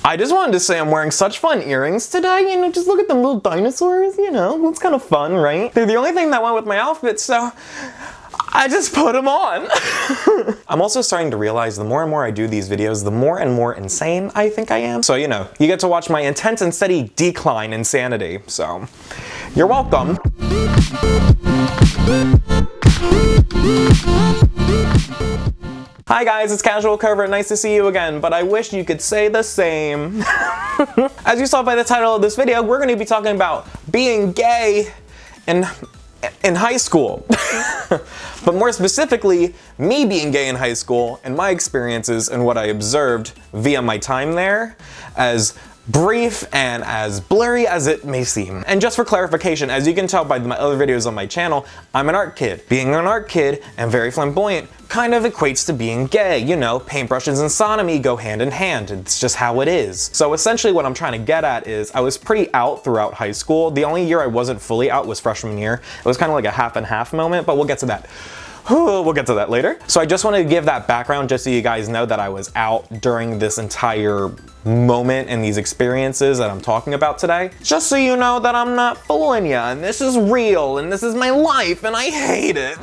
I just wanted to say I'm wearing such fun earrings today, you know, just look at them little dinosaurs, you know, it's kind of fun, right? They're the only thing that went with my outfit, so I just put them on. I'm also starting to realize the more and more I do these videos, the more and more insane I think I am. So, you know, you get to watch my intense and steady decline in sanity, so you're welcome. Hi guys, it's Casual Covert, nice to see you again, but I wish you could say the same. As you saw by the title of this video, we're going to be talking about being gay in high school. But more specifically, me being gay in high school and my experiences and what I observed via my time there, as brief and as blurry as it may seem. And just for clarification, as you can tell by my other videos on my channel, I'm an art kid. Being an art kid and very flamboyant kind of equates to being gay. You know, paintbrushes and sodomy go hand in hand. It's just how it is. So essentially what I'm trying to get at is I was pretty out throughout high school. The only year I wasn't fully out was freshman year. It was kind of like a half and half moment, but we'll get to that. We'll get to that later. So I just wanted to give that background just so you guys know that I was out during this entire moment and these experiences that I'm talking about today. Just so you know that I'm not fooling you and this is real and this is my life and I hate it.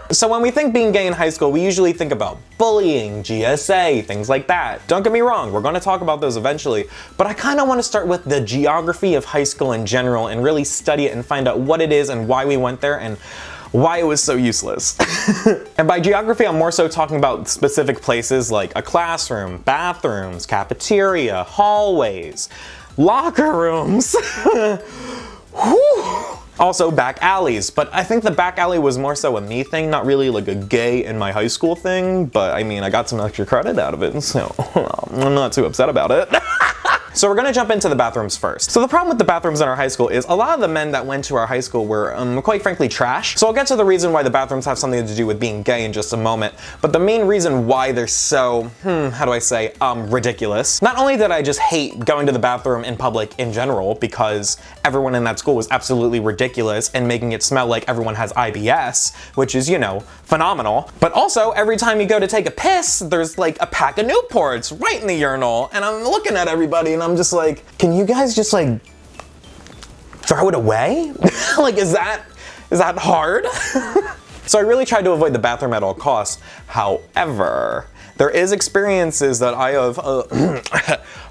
So when we think being gay in high school, we usually think about bullying, GSA, things like that. Don't get me wrong, we're going to talk about those eventually, but I kind of want to start with the geography of high school in general and really study it and find out what it is and why we went there and why it was so useless. And by geography, I'm more so talking about specific places like a classroom, bathrooms, cafeteria, hallways, locker rooms. Also back alleys, but I think the back alley was more so a me thing, not really like a gay in my high school thing, but I mean, I got some extra credit out of it, so I'm not too upset about it. So we're gonna jump into the bathrooms first. So the problem with the bathrooms in our high school is a lot of the men that went to our high school were quite frankly trash. So I'll get to the reason why the bathrooms have something to do with being gay in just a moment. But the main reason why they're so, how do I say, ridiculous. Not only did I just hate going to the bathroom in public in general because everyone in that school was absolutely ridiculous and making it smell like everyone has IBS, which is, you know, phenomenal. But also every time you go to take a piss, there's like a pack of Newports right in the urinal and I'm looking at everybody and I'm just like, can you guys just like throw it away? Like, is that hard? So I really tried to avoid the bathroom at all costs. However, there is experiences that I have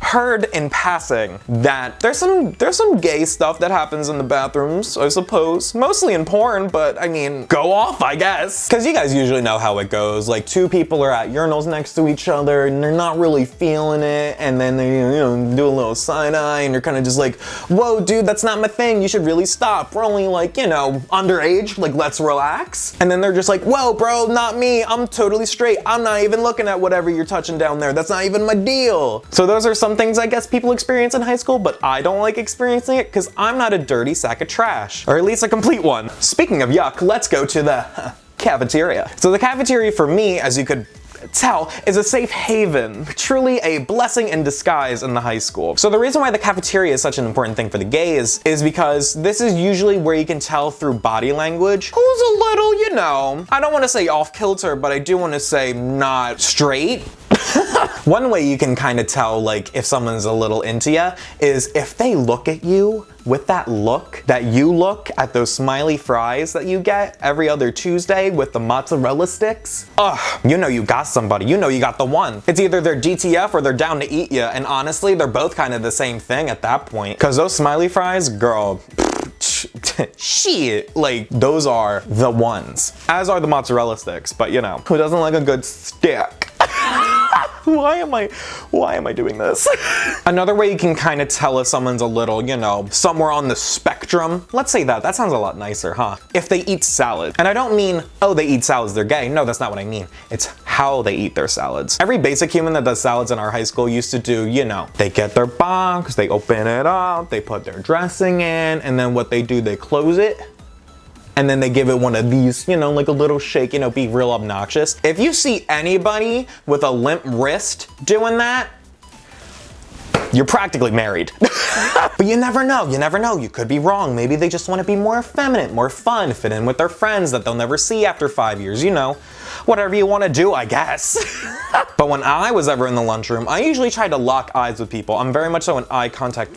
heard in passing that there's some gay stuff that happens in the bathrooms, I suppose. Mostly in porn, but I mean, go off, I guess. Because you guys usually know how it goes. Like, two people are at urinals next to each other and they're not really feeling it, and then they, you know, do a little side eye and you're kind of just like, whoa, dude, that's not my thing. You should really stop. We're only like, you know, underage. Like, let's relax. And then they're just like, whoa, bro, not me. I'm totally straight. I'm not even looking at whatever you're touching down there. That's not even my deal. So those are some things I guess people experience in high school, but I don't like experiencing it because I'm not a dirty sack of trash, or at least a complete one. Speaking of yuck, let's go to the cafeteria. So the cafeteria for me, as you could tell, is a safe haven, truly a blessing in disguise in the high school. So the reason why the cafeteria is such an important thing for the gays is because this is usually where you can tell through body language who's a little, you know, I don't want to say off kilter, but I do want to say not straight. One way you can kind of tell like if someone's a little into you is if they look at you with that look that you look at those smiley fries that you get every other Tuesday with the mozzarella sticks. Ugh, you know you got somebody, you know you got the one. It's either they're DTF or they're down to eat you, and honestly they're both kind of the same thing at that point. Cause those smiley fries, girl, shit, like those are the ones. As are the mozzarella sticks, but you know, who doesn't like a good stick? Why am I doing this? Another way you can kind of tell if someone's a little, you know, somewhere on the spectrum. Let's say that sounds a lot nicer, huh? If they eat salad. And I don't mean, oh, they eat salads, they're gay. No, that's not what I mean. It's how they eat their salads. Every basic human that does salads in our high school used to do, you know, they get their box, they open it up, they put their dressing in, and then what they do, they close it. And then they give it one of these, you know, like a little shake, you know, be real obnoxious. If you see anybody with a limp wrist doing that, you're practically married. But you never know, you could be wrong. Maybe they just want to be more effeminate, more fun, fit in with their friends that they'll never see after 5 years, you know. Whatever you want to do, I guess. But when I was ever in the lunchroom, I usually tried to lock eyes with people. I'm very much so an eye contact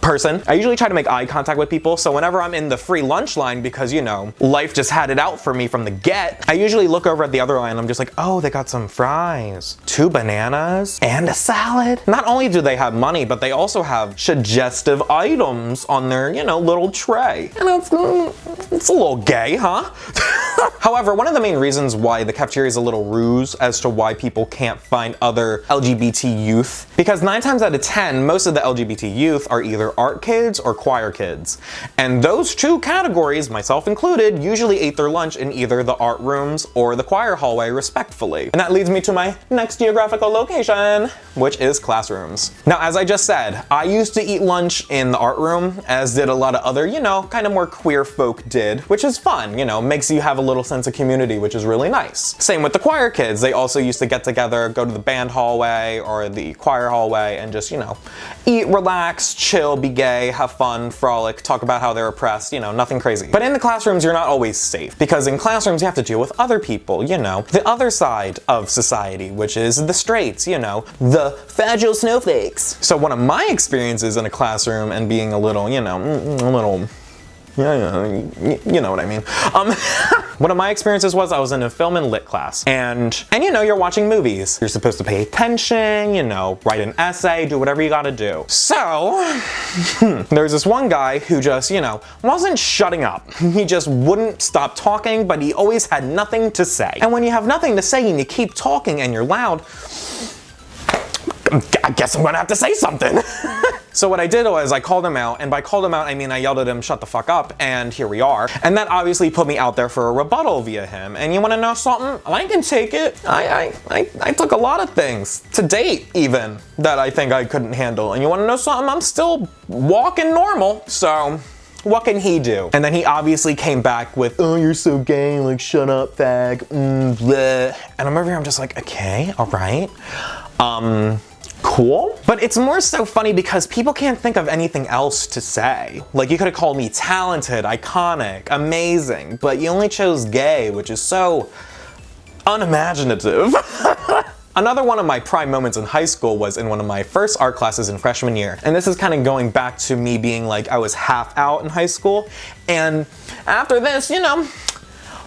person. I usually try to make eye contact with people, so whenever I'm in the free lunch line, because you know, life just had it out for me from the get, I usually look over at the other line and I'm just like, oh, they got some fries, 2 bananas, and a salad. Not only do they have money, but they also have suggestive items on their, you know, little tray. And it's a little gay, huh? However, one of the main reasons why the cafeteria is a little ruse as to why people can't find other LGBT youth, because 9 times out of 10, most of the LGBT youth are either art kids or choir kids. And those 2 categories, myself included, usually ate their lunch in either the art rooms or the choir hallway respectfully. And that leads me to my next geographical location, which is classrooms. Now, as I just said, I used to eat lunch in the art room, as did a lot of other, you know, kind of more queer folk did, which is fun, you know, makes you have a little sense of community, which is really nice. Same with the choir kids. They also used to get together, go to the band hallway or the choir hallway and just, you know, eat, relax, chill, be gay, have fun, frolic, talk about how they're oppressed, you know, nothing crazy. But in the classrooms, you're not always safe, because in classrooms you have to deal with other people, you know, the other side of society, which is the straights, you know, the fragile snowflakes. So one of my experiences in a classroom and being a little, you know, you know what I mean. One of my experiences was I was in a film and lit class, and you know, you're watching movies. You're supposed to pay attention, you know, write an essay, do whatever you gotta do. So, there's this one guy who just, you know, wasn't shutting up. He just wouldn't stop talking, but he always had nothing to say. And when you have nothing to say and you keep talking and you're loud, I guess I'm gonna have to say something. So what I did was I called him out, and by called him out, I mean I yelled at him, shut the fuck up, and here we are. And that obviously put me out there for a rebuttal via him. And you wanna know something? I can take it. I took a lot of things, to date even, that I think I couldn't handle. And you wanna know something? I'm still walking normal, so what can he do? And then he obviously came back with, oh, you're so gay, like shut up, fag, bleh. And I'm over here, I'm just like, okay, all right. Cool. But it's more so funny because people can't think of anything else to say. Like, you could have called me talented, iconic, amazing, but you only chose gay, which is so unimaginative. Another one of my prime moments in high school was in one of my first art classes in freshman year. And this is kind of going back to me being like, I was half out in high school. And after this, you know,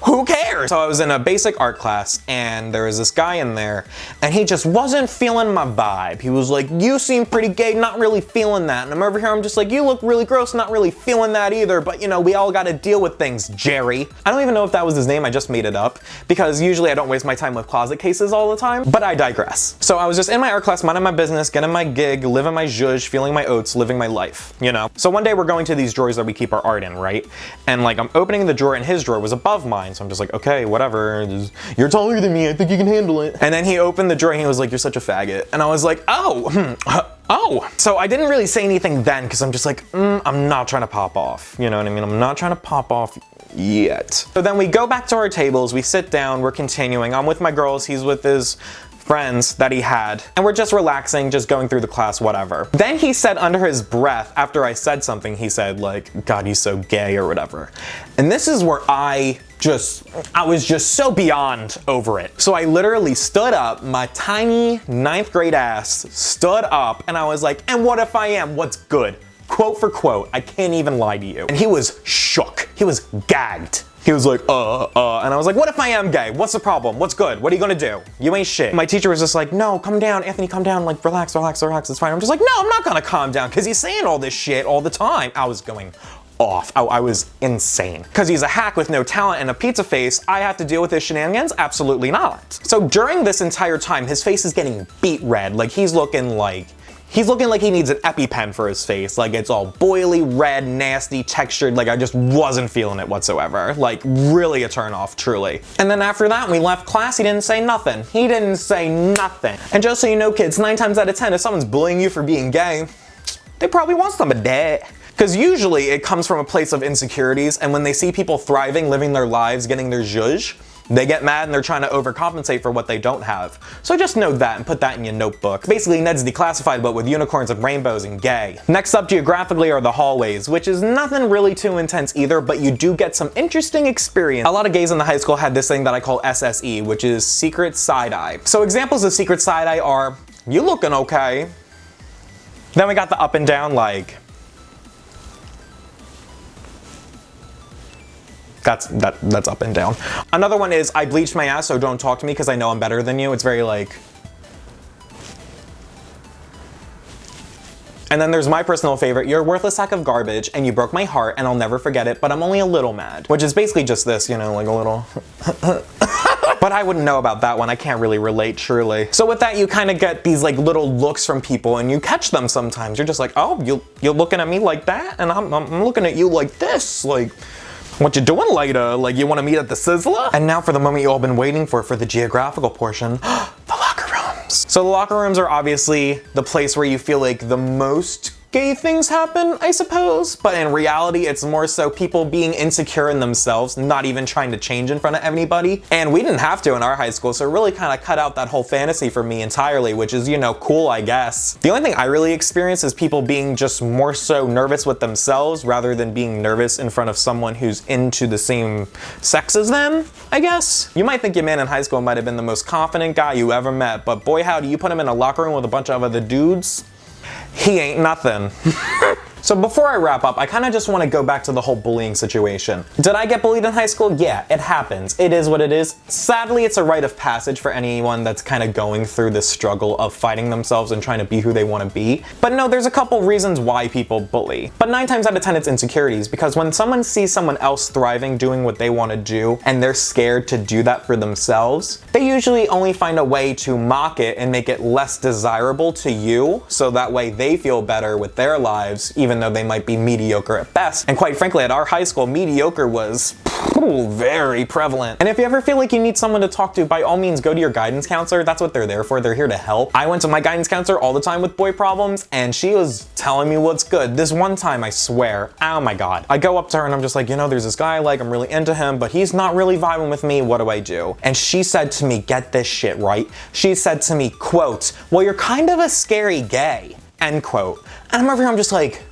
who cares? So I was in a basic art class, and there was this guy in there, and he just wasn't feeling my vibe. He was like, you seem pretty gay, not really feeling that. And I'm over here, I'm just like, you look really gross, not really feeling that either, but you know, we all gotta deal with things, Jerry. I don't even know if that was his name, I just made it up, because usually I don't waste my time with closet cases all the time, but I digress. So I was just in my art class, minding my business, getting my gig, living my zhuzh, feeling my oats, living my life, you know? So one day we're going to these drawers that we keep our art in, right? And like, I'm opening the drawer, and his drawer was above mine. So I'm just like, okay, whatever, you're taller than me, I think you can handle it. And then he opened the drawer and he was like, you're such a faggot. And I was like, oh. So I didn't really say anything then, because I'm just like, I'm not trying to pop off. You know what I mean? I'm not trying to pop off yet. So then we go back to our tables, we sit down, we're continuing. I'm with my girls, he's with his friends that he had, and we're just relaxing, just going through the class, whatever. Then he said under his breath, after I said something, he said like, God, he's so gay or whatever. And this is where I was just so beyond over it. So I literally stood up, my tiny 9th grade ass stood up, and I was like, and what if I am? What's good? Quote for quote, I can't even lie to you. And he was shook. He was gagged. He was like, and I was like, what if I am gay? What's the problem? What's good? What are you gonna do? You ain't shit. My teacher was just like, no, calm down, Anthony, calm down, like, relax, it's fine. I'm just like, no, I'm not gonna calm down, because he's saying all this shit all the time. I was going off. I was insane. Because he's a hack with no talent and a pizza face, I have to deal with his shenanigans? Absolutely not. So during this entire time, his face is getting beet red. Like, he's looking like he needs an EpiPen for his face. Like, it's all boily, red, nasty, textured. Like, I just wasn't feeling it whatsoever. Like, really a turn off, truly. And then after that, we left class, he didn't say nothing. He didn't say nothing. And just so you know, kids, 9 times out of 10, if someone's bullying you for being gay, they probably want some of that. Because usually it comes from a place of insecurities, and when they see people thriving, living their lives, getting their zhuzh, They get mad and they're trying to overcompensate for what they don't have. So just note that and put that in your notebook. Basically, Ned's declassified but with unicorns and rainbows and gay. Next up geographically are the hallways, which is nothing really too intense either, but you do get some interesting experience. A lot of gays in the high school had this thing that I call SSE, which is secret side-eye. So examples of secret side-eye are, you looking okay? Then we got the up and down, like, that's up and down. Another one is, I bleached my ass, so don't talk to me because I know I'm better than you. It's very like. And then there's my personal favorite, you're a worthless sack of garbage and you broke my heart and I'll never forget it, but I'm only a little mad. Which is basically just this, you know, like a little. But I wouldn't know about that one, I can't really relate truly. So with that, you kind of get these like little looks from people and you catch them sometimes. You're just like, oh, you're looking at me like that? And I'm looking at you like this, like. What you doing later? Like, you want to meet at the Sizzler? And now for the moment you all been waiting for the geographical portion, the locker rooms. So the locker rooms are obviously the place where you feel like the most gay things happen, I suppose, but in reality it's more so people being insecure in themselves, not even trying to change in front of anybody. And we didn't have to in our high school, so it really kind of cut out that whole fantasy for me entirely, which is, you know, cool, I guess. The only thing I really experience is people being just more so nervous with themselves rather than being nervous in front of someone who's into the same sex as them, I guess. You might think your man in high school might have been the most confident guy you ever met, but boy howdy, you put him in a locker room with a bunch of other dudes, he ain't nothing. So before I wrap up, I kind of just want to go back to the whole bullying situation. Did I get bullied in high school? Yeah, it happens. It is what it is. Sadly, it's a rite of passage for anyone that's kind of going through this struggle of fighting themselves and trying to be who they want to be. But no, there's a couple reasons why people bully. But 9 times out of 10, it's insecurities, because when someone sees someone else thriving, doing what they want to do, and they're scared to do that for themselves, they usually only find a way to mock it and make it less desirable to you, so that way they feel better with their lives, even though they might be mediocre at best. And quite frankly, at our high school, mediocre was very prevalent. And if you ever feel like you need someone to talk to, by all means, go to your guidance counselor. That's what they're there for. They're here to help. I went to my guidance counselor all the time with boy problems, and she was telling me what's good. This one time, I swear, oh my God. I go up to her and I'm just like, you know, there's this guy I like, I'm really into him, but he's not really vibing with me. What do I do? And she said to me, get this shit right. She said to me, quote, well, you're kind of a scary gay, end quote. And I'm over here, I'm just like,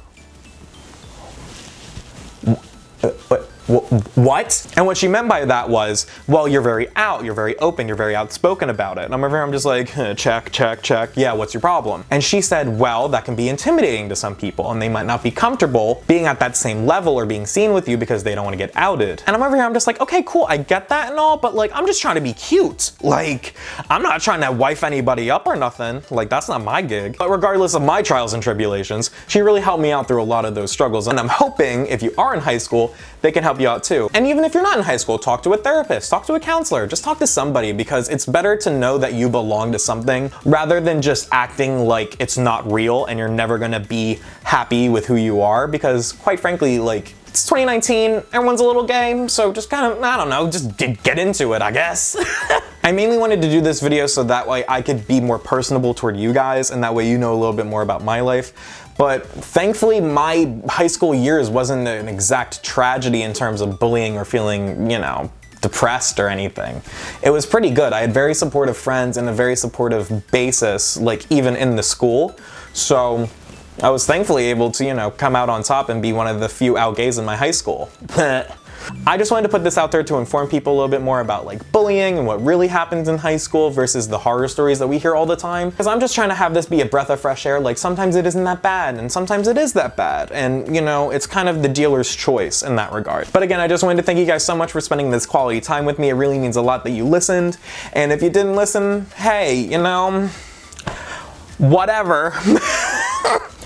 what? And what she meant by that was, well, you're very out, you're very open, you're very outspoken about it. And I'm over here, I'm just like, check, check, check. Yeah, what's your problem? And she said, well, that can be intimidating to some people and they might not be comfortable being at that same level or being seen with you because they don't want to get outed. And I'm over here, I'm just like, okay, cool, I get that and all, but like, I'm just trying to be cute. Like, I'm not trying to wife anybody up or nothing. Like, that's not my gig. But regardless of my trials and tribulations, she really helped me out through a lot of those struggles. And I'm hoping if you are in high school, they can help you out too. And even if you're not in high school, talk to a therapist, talk to a counselor, just talk to somebody, because it's better to know that you belong to something rather than just acting like it's not real and you're never gonna be happy with who you are, because quite frankly, like, it's 2019, everyone's a little gay, so just kind of, I don't know, just get into it, I guess. I mainly wanted to do this video so that way I could be more personable toward you guys, and that way you know a little bit more about my life. But thankfully, my high school years wasn't an exact tragedy in terms of bullying or feeling, you know, depressed or anything. It was pretty good. I had very supportive friends and a very supportive basis, like even in the school. So I was thankfully able to, you know, come out on top and be one of the few out gays in my high school. I just wanted to put this out there to inform people a little bit more about like bullying and what really happens in high school versus the horror stories that we hear all the time. Because I'm just trying to have this be a breath of fresh air. Like, sometimes it isn't that bad and sometimes it is that bad. And you know, it's kind of the dealer's choice in that regard. But again, I just wanted to thank you guys so much for spending this quality time with me. It really means a lot that you listened. And if you didn't listen, hey, you know, whatever.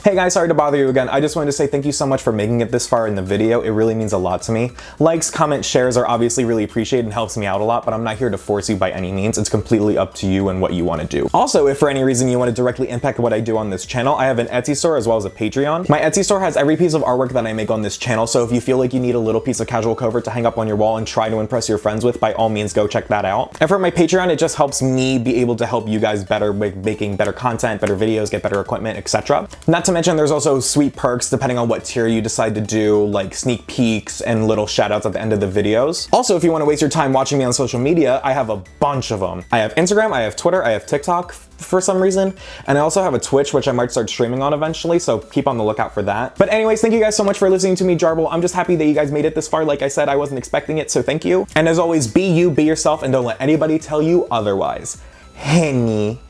Hey guys, sorry to bother you again. I just wanted to say thank you so much for making it this far in the video. It really means a lot to me. Likes, comments, shares are obviously really appreciated and helps me out a lot, but I'm not here to force you by any means. It's completely up to you and what you want to do. Also, if for any reason you want to directly impact what I do on this channel, I have an Etsy store as well as a Patreon. My Etsy store has every piece of artwork that I make on this channel, so if you feel like you need a little piece of casual covert to hang up on your wall and try to impress your friends with, by all means go check that out. And for my Patreon, it just helps me be able to help you guys better with making better content, better videos, get better equipment, etc. Not to mention mention, there's also sweet perks depending on what tier you decide to do, like sneak peeks and little shout outs at the end of the videos. Also, if you want to waste your time watching me on social media, I have a bunch of them. I have Instagram, I have Twitter, I have TikTok for some reason, and I also have a Twitch, which I might start streaming on eventually, so keep on the lookout for that. But anyways, thank you guys so much for listening to me jarble. I'm just happy that you guys made it this far. Like I said, I wasn't expecting it, so thank you. And as always, be you, be yourself, and don't let anybody tell you otherwise. Henny.